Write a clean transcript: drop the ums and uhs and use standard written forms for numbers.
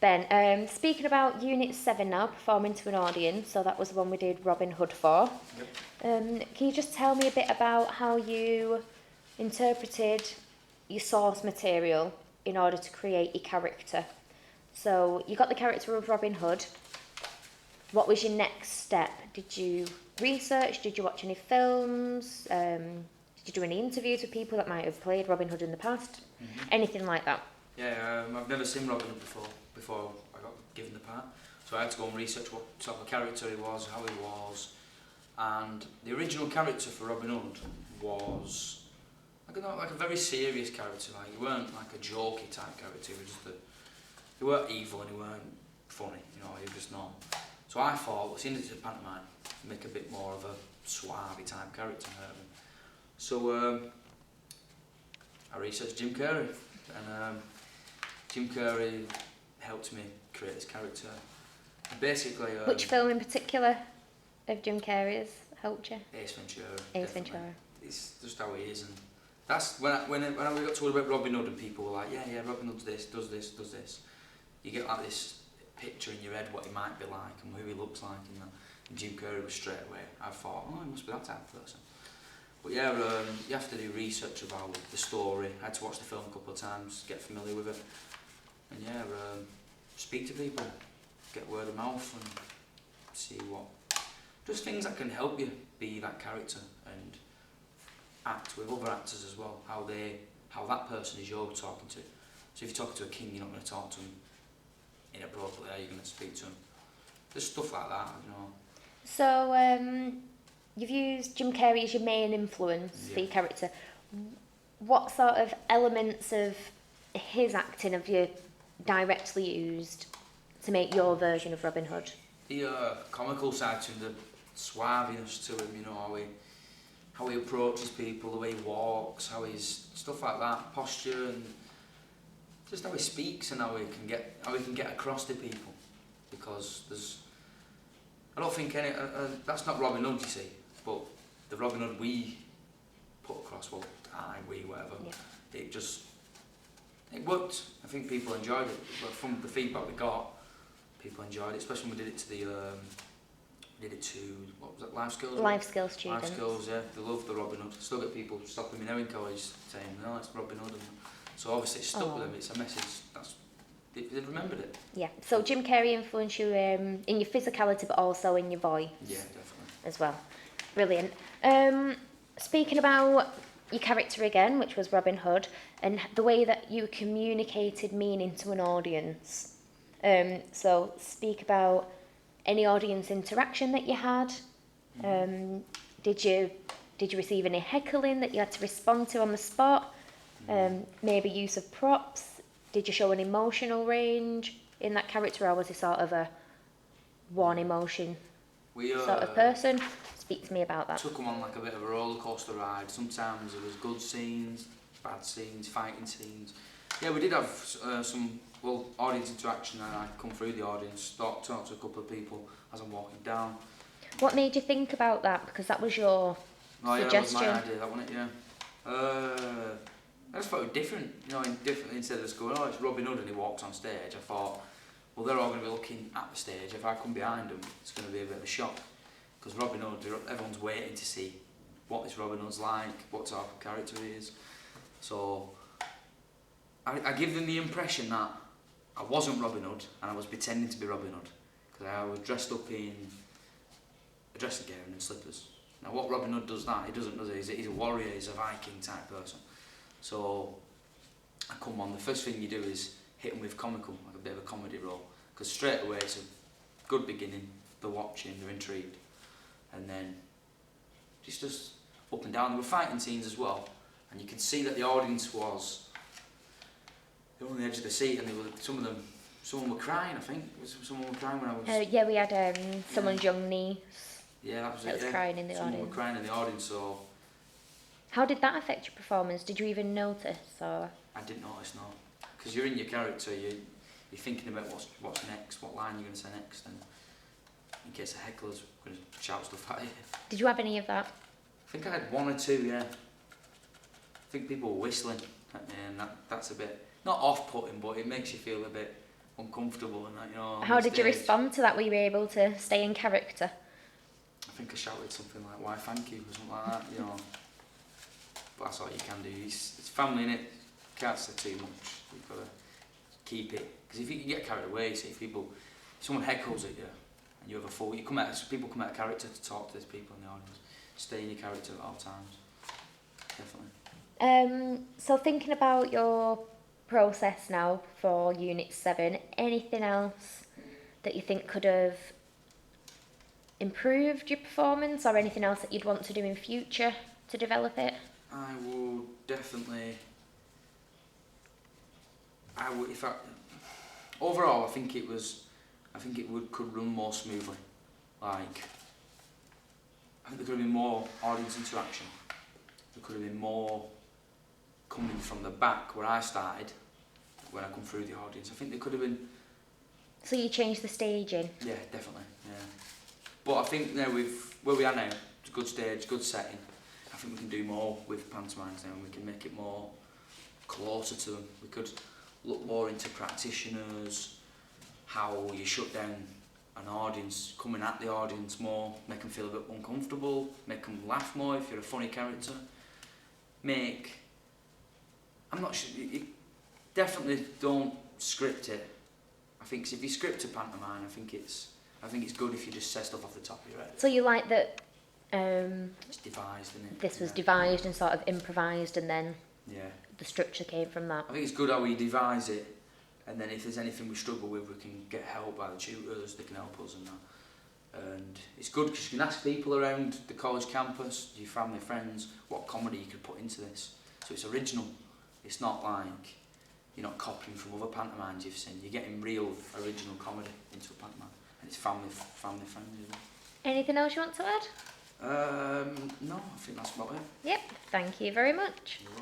Ben, speaking about Unit 7 now, performing to an audience, so that was the one we did Robin Hood for. Yep. Can you just tell me a bit about how you interpreted your source material in order to create your character? So you got the character of Robin Hood. What was your next step? Did you research? Did you watch any films? Did you do any interviews with people that might have played Robin Hood in the past? Mm-hmm. Anything like that? Yeah, I've never seen Robin Hood before I got given the part. So I had to go and research what sort of character he was, how he was. And the original character for Robin Hood was like a very serious character. Like, he weren't like a jokey type character. He weren't evil and he weren't funny. You know, he was just not. So I thought, well, seeing as it's a pantomime, make a bit more of a suave type character out of him. So I researched Jim Carrey, and Jim Carrey helped me create this character. Basically, Which film in particular of Jim Carrey's helped you? Ace Ventura. Ace definitely. Ventura. It's just how he is, and that's when I got told about Robin Hood, and people were like, yeah, Robin Hood's this, does this, does this. You get like this picture in your head what he might be like and who he looks like, and that. And Jim Carrey was straight away. I thought, he must be that type of person. But yeah, you have to do research about the story. I had to watch the film a couple of times, get familiar with it, and yeah, speak to people, get word of mouth, and see just things that can help you be that character and act with other actors as well. How that person is you're talking to. So if you're talking to a king, you're not going to talk to him inappropriately. You're going to speak to him. There's stuff like that, you know. So you've used Jim Carrey as your main influence for your character. What sort of elements of his acting have you directly used to make your version of Robin Hood? The comical side to him, the suaviness to him, you know, how he approaches people, the way he walks, how he's stuff like that, posture, and just how he speaks and how he can get across to people. Because I don't think that's not Robin Hood, you see, but the Robin Hood we put across, whatever. Yeah. It worked. I think people enjoyed it. But from the feedback we got, people enjoyed it, especially when we did it to what was it, life skills? Life skills students. Life skills, yeah. They love the Robin Hood. Still get people stopping me now in college saying, no, it's Robin Hood. And so obviously it's stuck with them. It's a message. They've remembered it. Yeah. So Jim Carrey influenced you in your physicality, but also in your voice. Yeah, definitely. As well. Brilliant. Speaking about your character again, which was Robin Hood, and the way that you communicated meaning to an audience. So speak about any audience interaction that you had. Did you receive any heckling that you had to respond to on the spot? Maybe use of props. Did you show an emotional range in that character, or was he sort of a one emotion sort of person? Speak to me about that. Took him on like a bit of a roller coaster ride. Sometimes it was good scenes, bad scenes, fighting scenes. Yeah, we did have some audience interaction, and I come through the audience, talk to a couple of people as I'm walking down. What made you think about that? Because that was your suggestion. Yeah, that was my idea, that wasn't it? Yeah. I just thought it was different, you know, instead of just going, it's Robin Hood and he walks on stage, I thought, well, they're all going to be looking at the stage. If I come behind them, it's going to be a bit of a shock. Because Robin Hood, everyone's waiting to see what this Robin Hood's like, what type of character he is. So I give them the impression that I wasn't Robin Hood and I was pretending to be Robin Hood. Because I was dressed up in a dressing gown and slippers. Now what Robin Hood does that, he doesn't, does he? He's a warrior, he's a Viking type person. So I come on, the first thing you do is hit them with comical, like a bit of a comedy role. Because straight away it's a good beginning, they're watching, they're intrigued. And then just up and down. There were fighting scenes as well, and you could see that the audience they were on the edge of the seat, and someone were crying. I think someone were crying when I was. Yeah, we had someone's young niece. Yeah, that was it. Was crying in the audience. Someone were crying in the audience. So. How did that affect your performance? Did you even notice, or? I didn't notice, no, because you're in your character. You're thinking about what's next, what line you're going to say next, and in case a heckler's going to shout stuff at you. Did you have any of that? I think I had one or two, yeah. I think people were whistling at me, and that's a bit, not off-putting, but it makes you feel a bit uncomfortable and that, you know. On How the did you stage. respond to that? Were you able to stay in character? I think I shouted something like, "Why, thank you," or something like that, you know. But that's all you can do. It's family, innit? Can't say too much. You've got to keep it. Because if you can get carried away, say, if someone heckles at you, and you have a full, people come out of character to talk to these people in the audience. Stay in your character at all times. Definitely. So thinking about your process now for Unit 7, anything else that you think could have improved your performance, or anything else that you'd want to do in future to develop it? I would definitely. Overall, I think it could run more smoothly. Like, I think there could have been more audience interaction. There could have been more coming from the back where I started, when I come through the audience. I think there could have been. So you changed the staging? Yeah, definitely. Yeah. But I think now where we are now, it's a good stage, good setting. I think we can do more with pantomimes now, and we can make it more closer to them. We could look more into practitioners, how you shut down an audience, coming at the audience more, make them feel a bit uncomfortable, make them laugh more if you're a funny character. I'm not sure, definitely don't script it. I think if you script a pantomime, I think it's good if you just say stuff off the top of your head. So you like that It's devised, isn't it? this was devised and sort of improvised, and then Yeah. the structure came from that? I think it's good how we devise it, and then if there's anything we struggle with, we can get help by the tutors, they can help us and that. And it's good because you can ask people around the college campus, your family, friends, what comedy you could put into this. So it's original. It's not like you're not copying from other pantomimes you've seen. You're getting real original comedy into a pantomime, and it's family friendly. Anything else you want to add? No, I think that's about it. Yep, thank you very much.